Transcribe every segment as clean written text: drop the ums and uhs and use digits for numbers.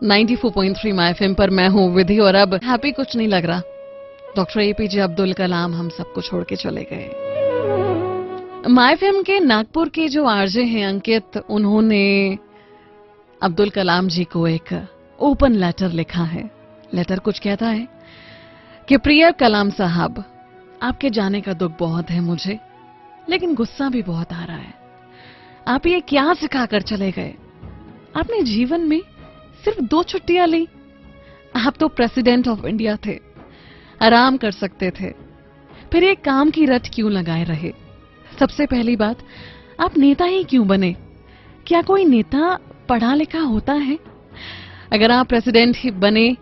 94.3 my FM पर मैं हूँ विधि और अब हैप्पी कुछ नहीं लग रहा। डॉक्टर एपीजे अब्दुल कलाम हम सबको छोड़ के चले गए। माय एफएम के नागपुर के जो आरजे हैं अंकित, उन्होंने अब्दुल कलाम जी को एक ओपन लेटर लिखा है। लेटर कुछ कहता है कि प्रिय कलाम साहब, आपके जाने का दुख बहुत है मुझे, लेकिन गुस्सा भी बहुत आ रहा है। आप ये क्या सिखाकर चले गए? आपने जीवन में सिर्फ 2 छुट्टियां ली। आप तो प्रेसिडेंट ऑफ इंडिया थे, आराम कर सकते थे, फिर ये काम की रट क्यों लगाए रहे? सबसे पहली बात, आप नेता ही क्यों बने? क्या कोई नेता पढ़ा लिखा होता है? अगर आप प्रेसिडेंट ही बने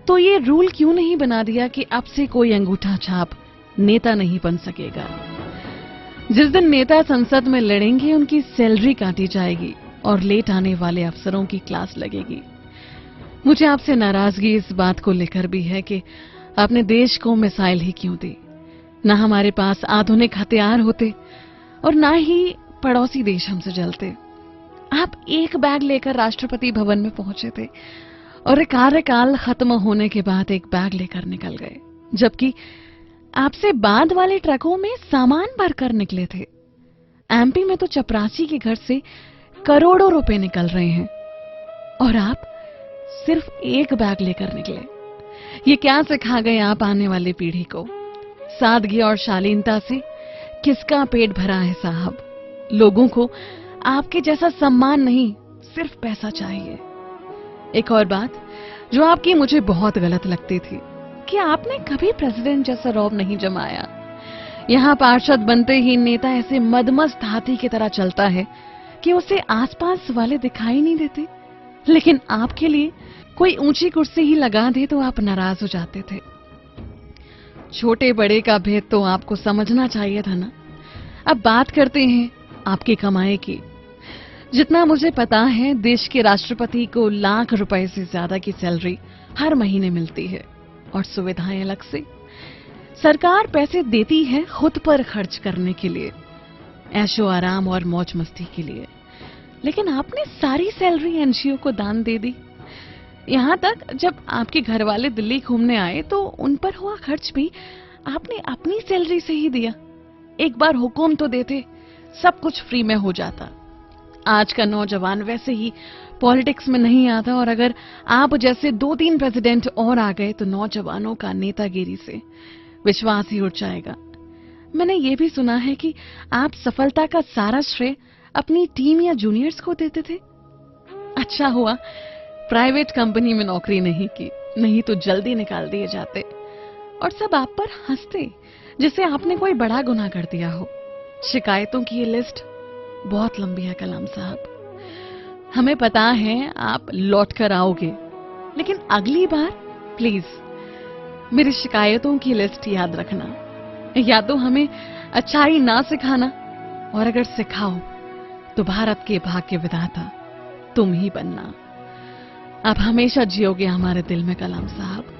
तो ये रूल क्यों नहीं बना दिया कि अब से कोई अंगूठा छाप नेता नहीं बन सकेगा? जिस दिन नेता संसद में लड़ेंगे उनकी सैलरी काटी जाएगी और लेट आने वाले अफसरों की क्लास लगेगी। मुझे आपसे नाराजगी इस बात को लेकर भी है कि आपने देश को मिसाइल ही क्यों दी। ना हमारे पास आधुनिक हथियार होते और ना ही पड़ोसी देश हमसे जलते। आप एक बैग लेकर राष्ट्रपति भवन में पहुंचे थे और कार्यकाल खत्म होने के बाद एक बैग लेकर निकल गए, जबकि आपसे बाद वाले ट्रकों में सामान भरकर निकले थे। एमपी में तो चपरासी के घर से करोड़ों रुपए निकल रहे हैं और आप सिर्फ एक बैग लेकर निकले। ये क्या सिखा गए आप आने वाली पीढ़ी को? सादगी और शालीनता से किसका पेट भरा है साहब? लोगों को आपके जैसा सम्मान नहीं, सिर्फ पैसा चाहिए। एक और बात जो आपकी मुझे बहुत गलत लगती थी कि आपने कभी प्रेसिडेंट जैसा रौब नहीं जमाया। यहां पार्षद बनते ही नेता ऐसे मदमस्त हाथी की तरह चलता है कि उसे आसपास वाले दिखाई नहीं देते, लेकिन आपके लिए कोई ऊंची कुर्सी ही लगा दे तो आप नाराज हो जाते थे। छोटे बड़े का भेद तो आपको समझना चाहिए था ना। अब बात करते हैं आपकी कमाई की। जितना मुझे पता है, देश के राष्ट्रपति को लाख रुपए से ज्यादा की सैलरी हर महीने मिलती है और सुविधाएं अलग से। सरकार पैसे देती है खुद पर खर्च करने के लिए, ऐशो आराम और मौज मस्ती के लिए, लेकिन आपने सारी सैलरी एनजीओ को दान दे दी। यहां तक जब आपके घर वाले दिल्ली घूमने आए तो उन पर हुआ खर्च भी आपने अपनी सैलरी से ही दिया। एक बार हुक्म तो देते, सब कुछ फ्री में हो जाता। आज का नौजवान वैसे ही पॉलिटिक्स में नहीं आता और अगर आप जैसे 2-3 प्रेसिडेंट और आ गए तो नौजवानों का नेतागिरी से विश्वास ही उठ जाएगा। मैंने ये भी सुना है कि आप सफलता का सारा श्रेय अपनी टीम या जूनियर्स को देते थे। अच्छा हुआ प्राइवेट कंपनी में नौकरी नहीं की, नहीं तो जल्दी निकाल दिए जाते और सब आप पर हंसते जैसे आपने कोई बड़ा गुनाह कर दिया हो। शिकायतों की ये लिस्ट बहुत लंबी है कलाम साहब। हमें पता है आप लौट कर आओगे, लेकिन अगली बार प्लीज मेरी शिकायतों की लिस्ट याद रखना। या तो हमें अच्छाई ना सिखाना, और अगर सिखाओ तो भारत के भाग्य विधाता तुम ही बनना। आप हमेशा जियोगे हमारे दिल में कलाम साहब।